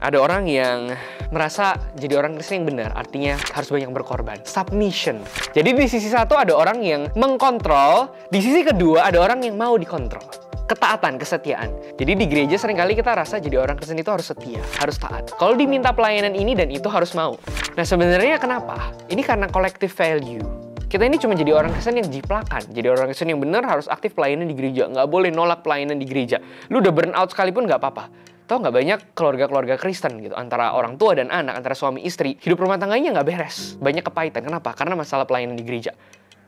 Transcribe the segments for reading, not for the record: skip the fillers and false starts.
Ada orang yang merasa jadi orang Kristen yang benar, artinya harus banyak berkorban. Submission. Jadi di sisi satu ada orang yang mengkontrol, di sisi kedua ada orang yang mau dikontrol. Ketaatan, kesetiaan. Jadi di gereja seringkali kita rasa jadi orang Kristen itu harus setia, harus taat. Kalau diminta pelayanan ini dan itu harus mau. Nah sebenarnya kenapa? Ini karena collective value. Kita ini cuma jadi orang Kristen yang jiplakan. Jadi orang Kristen yang benar harus aktif pelayanan di gereja. Nggak boleh nolak pelayanan di gereja. Lu udah burn out sekalipun nggak apa-apa. Tahu nggak banyak keluarga-keluarga Kristen gitu, antara orang tua dan anak, antara suami istri, hidup rumah tangganya nggak beres, banyak kepahitan. Kenapa? Karena masalah pelayanan di gereja.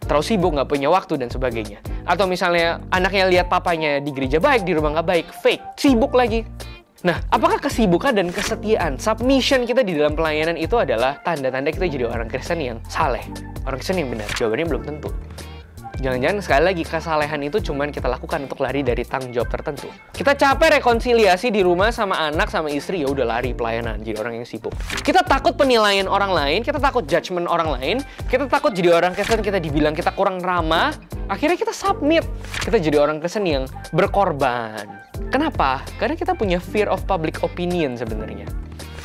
Terlalu sibuk, nggak punya waktu dan sebagainya. Atau misalnya anaknya lihat papanya di gereja baik, di rumah nggak baik, fake, sibuk lagi. Nah, apakah kesibukan dan kesetiaan, submission kita di dalam pelayanan itu adalah tanda-tanda kita jadi orang Kristen yang saleh, orang Kristen yang benar? Jawabannya belum tentu. Jangan-jangan sekali lagi kesalehan itu cuman kita lakukan untuk lari dari tanggung jawab tertentu. Kita capek rekonsiliasi di rumah sama anak, sama istri, ya udah lari pelayanan, jadi orang yang sibuk. Kita takut penilaian orang lain, kita takut judgement orang lain, kita takut jadi orang Kristen kita dibilang kita kurang ramah, akhirnya kita submit. Kita jadi orang Kristen yang berkorban. Kenapa? Karena kita punya fear of public opinion sebenarnya.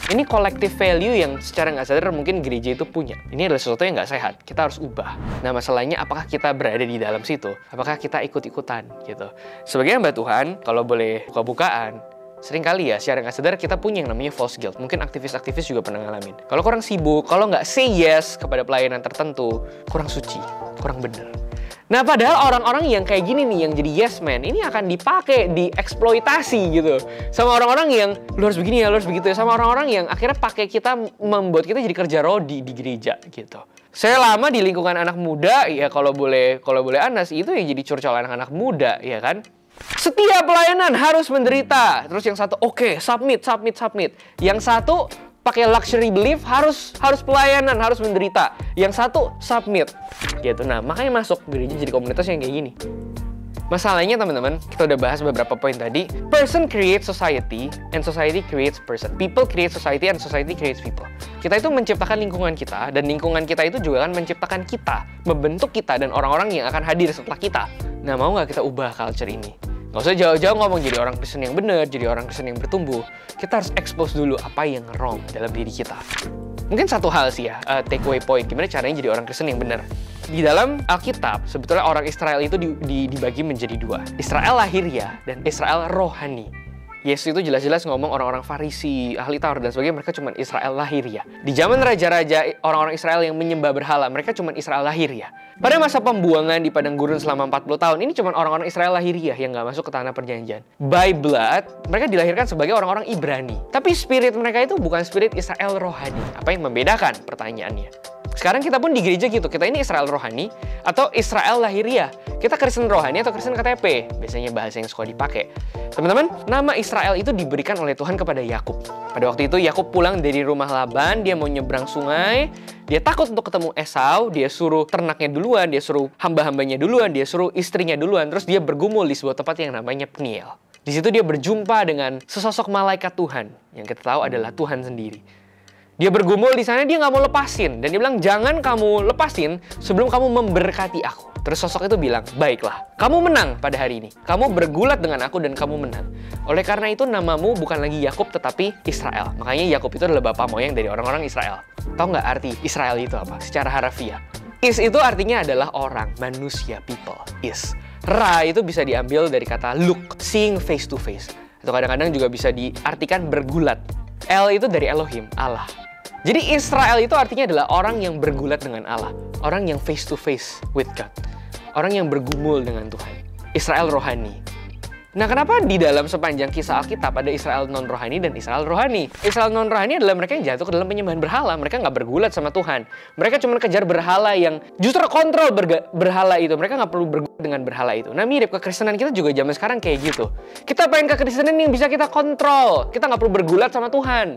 Ini collective value yang secara nggak sadar mungkin gereja itu punya. Ini adalah sesuatu yang nggak sehat. Kita harus ubah. Nah masalahnya apakah kita berada di dalam situ? Apakah kita ikut-ikutan gitu? Sebagai hamba Tuhan, kalau boleh buka-bukaan, seringkali ya secara nggak sadar kita punya yang namanya false guilt. Mungkin aktivis-aktivis juga pernah ngalamin. Kalau kurang sibuk, kalau nggak say yes kepada pelayanan tertentu, kurang suci, kurang bener. Nah padahal orang-orang yang kayak gini nih, yang jadi yes man, ini akan dipakai, dieksploitasi gitu. Sama orang-orang yang, lu harus begini ya, lu harus begitu ya. Sama orang-orang yang akhirnya pakai kita, membuat kita jadi kerja rodi di gereja gitu. Saya lama di lingkungan anak muda, ya kalau boleh Anas, itu yang jadi curcol anak-anak muda, ya kan? Setiap pelayanan harus menderita. Terus yang satu, oke, submit. Yang satu, pakai luxury belief, harus pelayanan, harus menderita. Yang satu, submit. Gitu. Nah, makanya masuk gereja jadi komunitas yang kayak gini. Masalahnya teman-teman, kita udah bahas beberapa poin tadi. Person creates society, and society creates person. People create society, and society creates people. Kita itu menciptakan lingkungan kita, dan lingkungan kita itu juga akan menciptakan kita, membentuk kita, dan orang-orang yang akan hadir setelah kita. Nah, mau nggak kita ubah culture ini? Nggak usah jauh-jauh ngomong jadi orang Kristen yang benar, jadi orang Kristen yang bertumbuh. Kita harus expose dulu apa yang wrong dalam diri kita. Mungkin satu hal sih ya, takeaway point, gimana caranya jadi orang Kristen yang benar. Di dalam Alkitab, sebetulnya orang Israel itu dibagi menjadi dua. Israel lahiriah dan Israel rohani. Yesus itu jelas-jelas ngomong orang-orang Farisi, ahli Taurat dan sebagainya, mereka cuma Israel lahiriah. Di zaman raja-raja orang-orang Israel yang menyembah berhala, mereka cuma Israel lahiriah. Pada masa pembuangan di padang gurun selama 40 tahun, ini cuma orang-orang Israel lahiriah yang nggak masuk ke tanah perjanjian. By blood, mereka dilahirkan sebagai orang-orang Ibrani. Tapi spirit mereka itu bukan spirit Israel rohani. Apa yang membedakan? Pertanyaannya. Sekarang kita pun di gereja gitu, kita ini Israel rohani atau Israel lahiriah. Kita Kristen rohani atau Kristen KTP, biasanya bahasa yang suka dipakai. Teman-teman, nama Israel itu diberikan oleh Tuhan kepada Yakub. Pada waktu itu Yakub pulang dari rumah Laban, dia mau nyebrang sungai, dia takut untuk ketemu Esau, dia suruh ternaknya duluan, dia suruh hamba-hambanya duluan, dia suruh istrinya duluan, terus dia bergumul di sebuah tempat yang namanya Peniel. Di situ dia berjumpa dengan sesosok malaikat Tuhan, yang kita tahu adalah Tuhan sendiri. Dia bergumul di sana, dia nggak mau lepasin. Dan dia bilang, jangan kamu lepasin sebelum kamu memberkati aku. Terus sosok itu bilang, baiklah, kamu menang pada hari ini. Kamu bergulat dengan aku dan kamu menang. Oleh karena itu namamu bukan lagi Yakub tetapi Israel. Makanya Yakub itu adalah bapak moyang dari orang-orang Israel. Tahu nggak arti Israel itu apa? Secara harafiah. Is itu artinya adalah orang, manusia, people. Is. Ra itu bisa diambil dari kata look, seeing face to face. Atau kadang-kadang juga bisa diartikan bergulat. El itu dari Elohim, Allah. Jadi Israel itu artinya adalah orang yang bergulat dengan Allah. Orang yang face to face with God. Orang yang bergumul dengan Tuhan. Israel rohani. Nah, kenapa di dalam sepanjang kisah Alkitab ada Israel non-rohani dan Israel rohani? Israel non-rohani adalah mereka yang jatuh ke dalam penyembahan berhala. Mereka nggak bergulat sama Tuhan. Mereka cuma kejar berhala yang justru kontrol berhala itu. Mereka nggak perlu bergulat dengan berhala itu. Nah, mirip kekristenan kita juga zaman sekarang kayak gitu. Kita pengen kekristenan yang bisa kita kontrol. Kita nggak perlu bergulat sama Tuhan.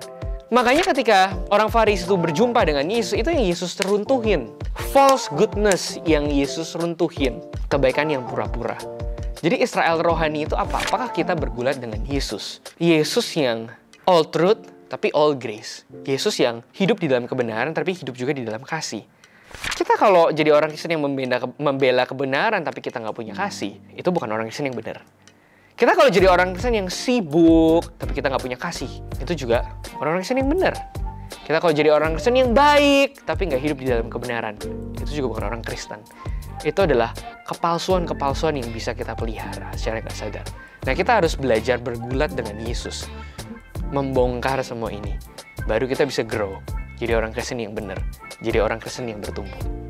Makanya ketika orang Farisi itu berjumpa dengan Yesus, itu yang Yesus runtuhin. False goodness yang Yesus runtuhin. Kebaikan yang pura-pura. Jadi Israel rohani itu apa? Apakah kita bergulat dengan Yesus? Yesus yang all truth, tapi all grace. Yesus yang hidup di dalam kebenaran, tapi hidup juga di dalam kasih. Kita kalau jadi orang Kristen yang membela kebenaran, tapi kita nggak punya kasih, itu bukan orang Kristen yang benar. Kita kalau jadi orang Kristen yang sibuk, tapi kita nggak punya kasih, itu juga orang-orang Kristen yang benar. Kita kalau jadi orang Kristen yang baik, tapi nggak hidup di dalam kebenaran, itu juga bukan orang Kristen. Itu adalah kepalsuan-kepalsuan yang bisa kita pelihara secara nggak sadar. Nah, kita harus belajar bergulat dengan Yesus, membongkar semua ini. Baru kita bisa grow, jadi orang Kristen yang benar, jadi orang Kristen yang bertumbuh.